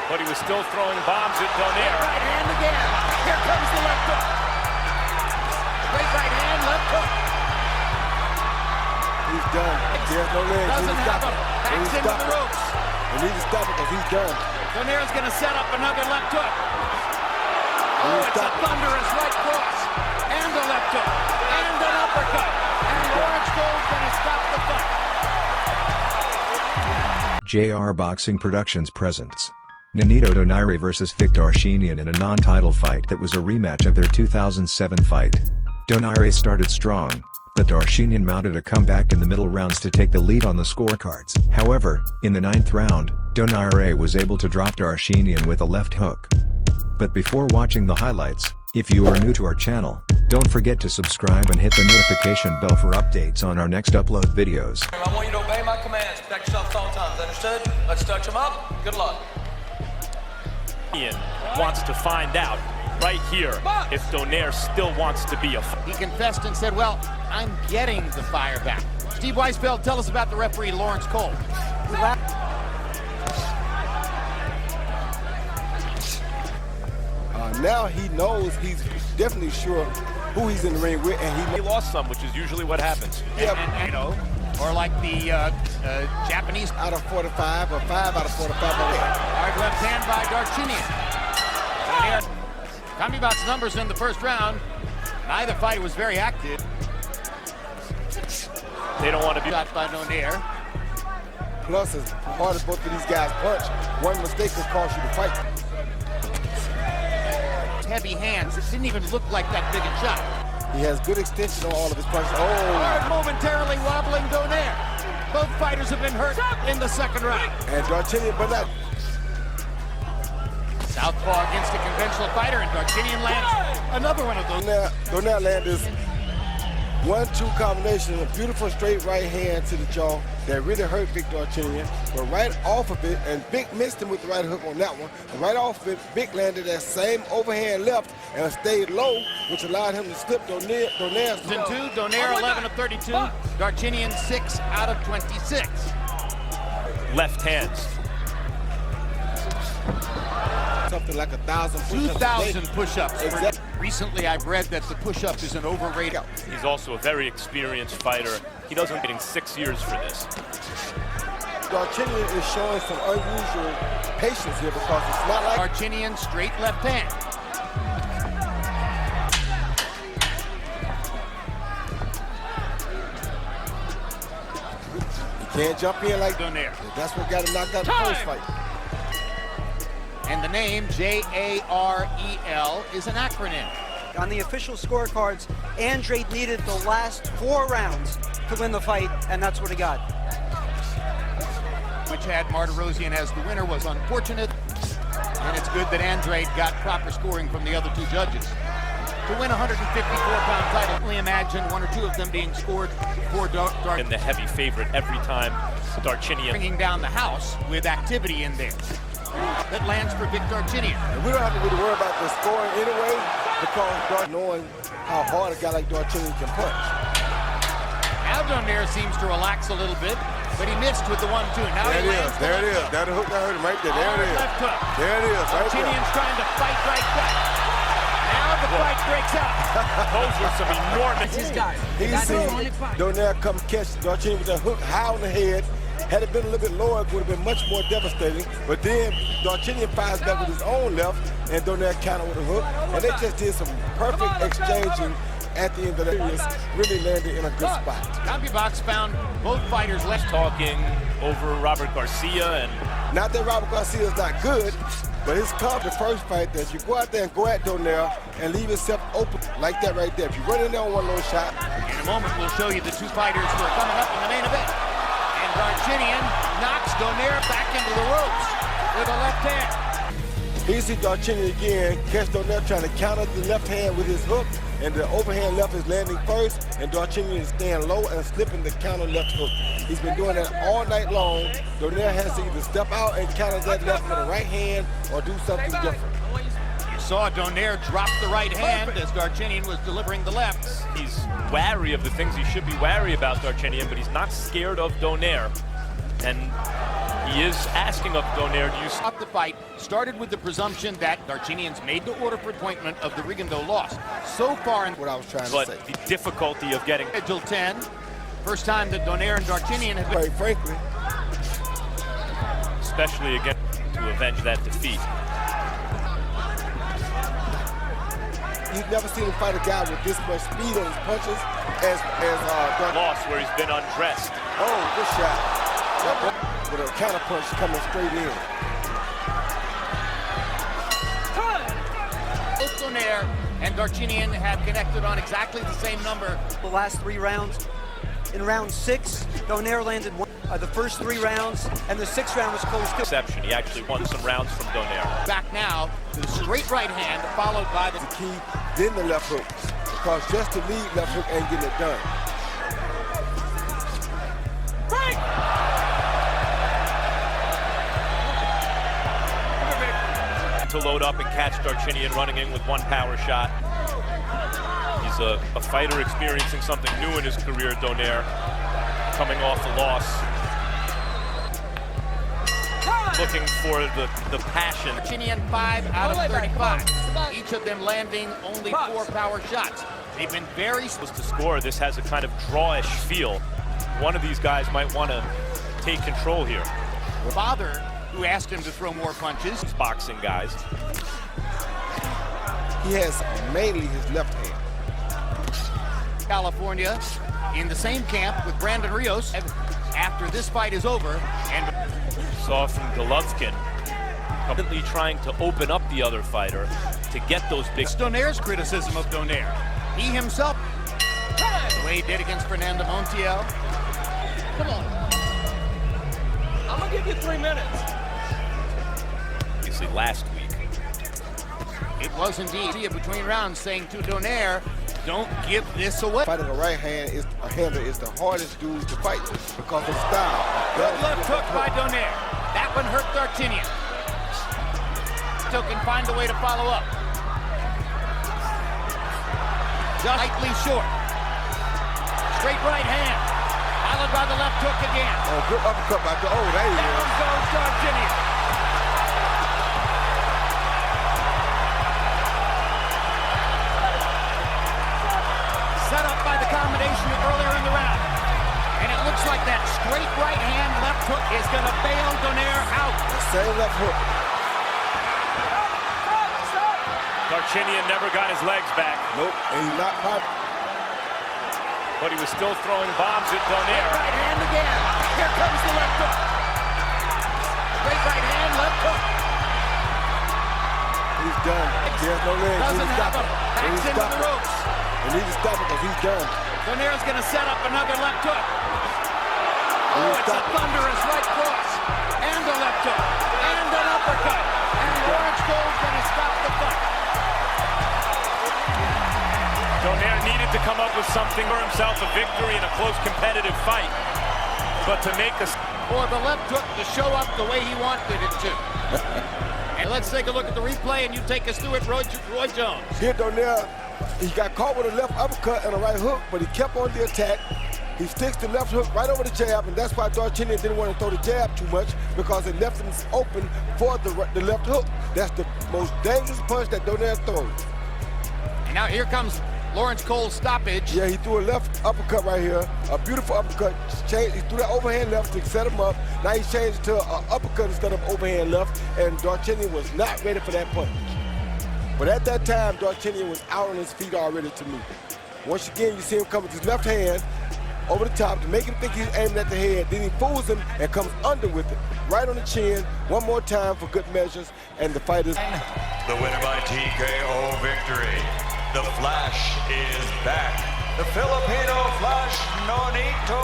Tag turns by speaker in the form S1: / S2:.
S1: but he was still throwing bombs at Donaire.
S2: Right hand again. Here comes the left hook. Great right hand, left hook.
S3: He's done. There's no legs.
S2: Doesn't have him. Backs into the ropes.
S3: We need to stop it because he's done.
S2: Donaire's going to set up another left hook. Oh, it's a thunderous right cross. And a left hook. And an uppercut. And Lawrence Cole's going to stop the fight.
S4: JR Boxing Productions. Nonito Donaire vs Vic Darchinyan in a non-title fight that was a rematch of their 2007 fight. Donaire started strong, but Darchinyan mounted a comeback in the middle rounds to take the lead on the scorecards. However, in the 9th round, Donaire was able to drop Darchinyan with a left hook. But before watching the highlights, if you are new to our channel, don't forget to subscribe and hit the notification bell for updates on our next upload videos.
S5: I want you to obey my commands. Protect yourself at all times. Understood? Let's touch him up. Good luck.
S1: Ian wants to find out right here if Donaire still wants to be a fighter.
S2: He confessed and said, well, I'm getting the fire back. Steve Weisfeld, tell us about the referee, Lawrence Cole.
S3: Now he knows, he's definitely sure who he's in the ring with, and
S1: He lost some, which is usually what happens.
S2: And, you know, or like the Japanese.
S3: out of 45 or 5 out of 45.
S2: Hard left hand by Darchinyan. Kamibot's numbers in the first round. Neither fight was very active.
S1: They don't want to be
S2: Shot by Donaire.
S3: Plus, as hard as both of these guys punch, one mistake could cost you the fight.
S2: Heavy hands. It didn't even look like that big a shot.
S3: He has good extension on all of his punches. Oh!
S2: Momentarily wobbling Donaire. Both fighters have been hurt in the second round.
S3: And Darchinyan, but that.
S2: Southpaw against a conventional fighter, and Darchinyan lands another one of those.
S3: Donaire landed this 1-2 combination, a beautiful straight right hand to the jaw that really hurt Vic Darchinyan. But right off of it, and Vic missed him with the right hook on that one. And right off of it, Vic landed that same overhand left and stayed low, which allowed him to slip Donaire's.
S2: 2, Donaire 11 of 32, Darchinyan 6 out of 26.
S1: left hands.
S3: Something like 1,000 push-ups.
S2: 2,000 push-ups.
S3: Exactly.
S2: Recently, I've read that the push-up is an overrated.
S1: He's also a very experienced fighter. He doesn't getting 6 years for this.
S3: Darchinyan is showing some unusual patience here because it's not like
S2: Darchinyan straight left hand.
S3: he can't jump in like
S2: Donaire.
S3: That's what got him knocked out the first fight.
S2: And the name, J-A-R-E-L, is an acronym.
S6: On the official scorecards, Andrade needed the last 4 rounds to win the fight, and that's what he got.
S2: Which had Martirosyan as the winner was unfortunate, and it's good that Andrade got proper scoring from the other 2 judges. To win a 154-pound title, only imagine 1 or 2 of them being scored for Darchinyan.
S1: And the heavy favorite every time, Darchinyan.
S2: Bringing down the house with activity in there. That lands for Vic Darchinyan.
S3: And we don't have to really worry about the scoring anyway because knowing how hard a guy like Darchinyan can punch.
S2: Now Donaire seems to relax a little bit, but he missed with the 1-2. Now
S3: There
S2: he
S3: it is.
S2: lands
S3: There it
S2: the
S3: is.
S2: left hook.
S3: That hook that hurt him right there. There it is.
S2: Left hook.
S3: There it is. Right there.
S2: Darchinyan's trying to fight right back. Now the fight breaks out.
S1: Those were some enormous.
S3: He's seen Donaire come catch Darchinyan with a hook high on the head. Had it been a little bit lower, it would have been much more devastating. But then Darchinyan fires back with his own left, and Donaire countered with a hook. And they just did some perfect exchanging at the end of the series. Really landed in a good spot.
S2: Kamibot's found both fighters left.
S1: Talking over Robert Garcia, and
S3: Not that Robert Garcia is not good, but his the first fight that you go out there and go at Donaire and leave yourself open like that right there. If you run in there on one little shot.
S2: In a moment, we'll show you the 2 fighters who are coming up in the main event. And Darchinyan knocks Donaire back into the ropes with a left hand.
S3: Here you see Darchinyan again, catch Donaire trying to counter the left hand with his hook, and the overhand left is landing first, and Darchinyan is staying low and slipping the counter left hook. He's been doing that all night long. Donaire has to either step out and counter that left with the right hand or do something different.
S2: You saw Donaire drop the right hand as Darchinyan was delivering the left.
S1: he's wary of the things he should be wary about, Darchinyan, but he's not scared of Donaire. And He is asking of Donaire, do you
S2: Stop the fight started with the presumption that Darchinyan's made the order for appointment of the Rigondeaux loss. So far in
S3: What I was trying to
S1: but
S3: say.
S1: the difficulty of getting
S2: Schedule 10, first time that Donaire and Darchinyan have been.
S3: Quite frankly,
S1: especially again to avenge that defeat.
S3: you've never seen him fight a guy with this much speed on his punches as
S1: Loss where he's been undressed.
S3: Oh, good shot. With a counter punch coming straight in.
S2: Both Donaire and Darchinyan have connected on exactly the same number.
S6: The last 3 rounds. In round 6, Donaire landed the first 3 rounds, and the 6th round was close to.
S1: Exception. He actually won some rounds from Donaire.
S2: Back now to the straight right hand, followed by the
S3: Key, then the left hook. Because just to lead left hook ain't getting it done.
S1: To load up and catch Darchinyan running in with one power shot. He's a fighter experiencing something new in his career, Donaire, coming off a loss. Looking for the passion.
S2: Darchinyan 5 out of 35. Each of them landing only 4 power shots. They've been very
S1: To score, this has a kind of drawish feel. One of these guys might want to take control here.
S2: Father, who asked him to throw more punches.
S1: These boxing guys.
S3: He has mainly his left hand.
S2: California in the same camp with Brandon Rios. After this fight is over, and
S1: Saw from Golovkin, completely trying to open up the other fighter to get those big.
S2: Donaire's criticism of Donaire. He himself, the way he did against Fernando Montiel.
S5: Come on. I'm gonna give you 3 minutes.
S1: Obviously, last week.
S2: It was indeed between rounds saying to Donaire, don't give this away.
S3: Fighting a right hand is a hander is the hardest dude to fight because of style.
S2: Good left hook by Donaire. That one hurt Darchinyan. Still can find a way to follow up. Just slightly short. Straight right hand. Followed by the left hook again.
S3: Oh, good uppercut by the. Oh, there he
S2: Down
S3: is.
S2: goes Darchinyan. Set up by the combination earlier in the round. And it looks like that straight right hand left hook is going to bail Donaire out.
S3: The same left hook.
S1: Darchinyan never got his legs back,
S3: Nope, and he's not popping.
S1: but he was still throwing bombs at Donaire.
S2: Right hand again. Here comes the left hook. Straight right hand, left hook.
S3: He's done. He has no legs.
S2: Doesn't have him.
S3: He needs
S2: Backs
S3: to
S2: into
S3: stop
S2: the
S3: it.
S2: ropes.
S3: He needs to stop it because he's done.
S2: Donaire's going to set up another left hook. Oh,
S3: He's
S2: it's a
S3: stopped it.
S2: thunderous right cross. And a left hook. And an uppercut. And Lawrence Cole's going to stop the fight.
S1: Donaire needed to come up with something for himself, a victory in a close competitive fight. But to make us
S2: For the left hook to show up the way he wanted it to. And let's take a look at the replay, and you take us through it, Roy Jones.
S3: Here, Donaire, he got caught with a left uppercut and a right hook, but he kept on the attack. He sticks the left hook right over the jab, and that's why Darchinyan didn't want to throw the jab too much because it left him open for the left hook. That's the most dangerous punch that Donaire throws.
S2: And now here comes Lawrence Cole's stoppage.
S3: Yeah, he threw a left uppercut right here, a beautiful uppercut. He threw that overhand left to set him up. Now he's changed to an uppercut instead of overhand left, and Darchinyan was not ready for that punch. But at that time, Darchinyan was out on his feet already to me. Once again, you see him come with his left hand over the top to make him think he's aiming at the head. Then he fools him and comes under with it, right on the chin, one more time for good measures, and the fight is...
S7: The winner by TKO victory. The Flash is back. The Filipino Flash, Nonito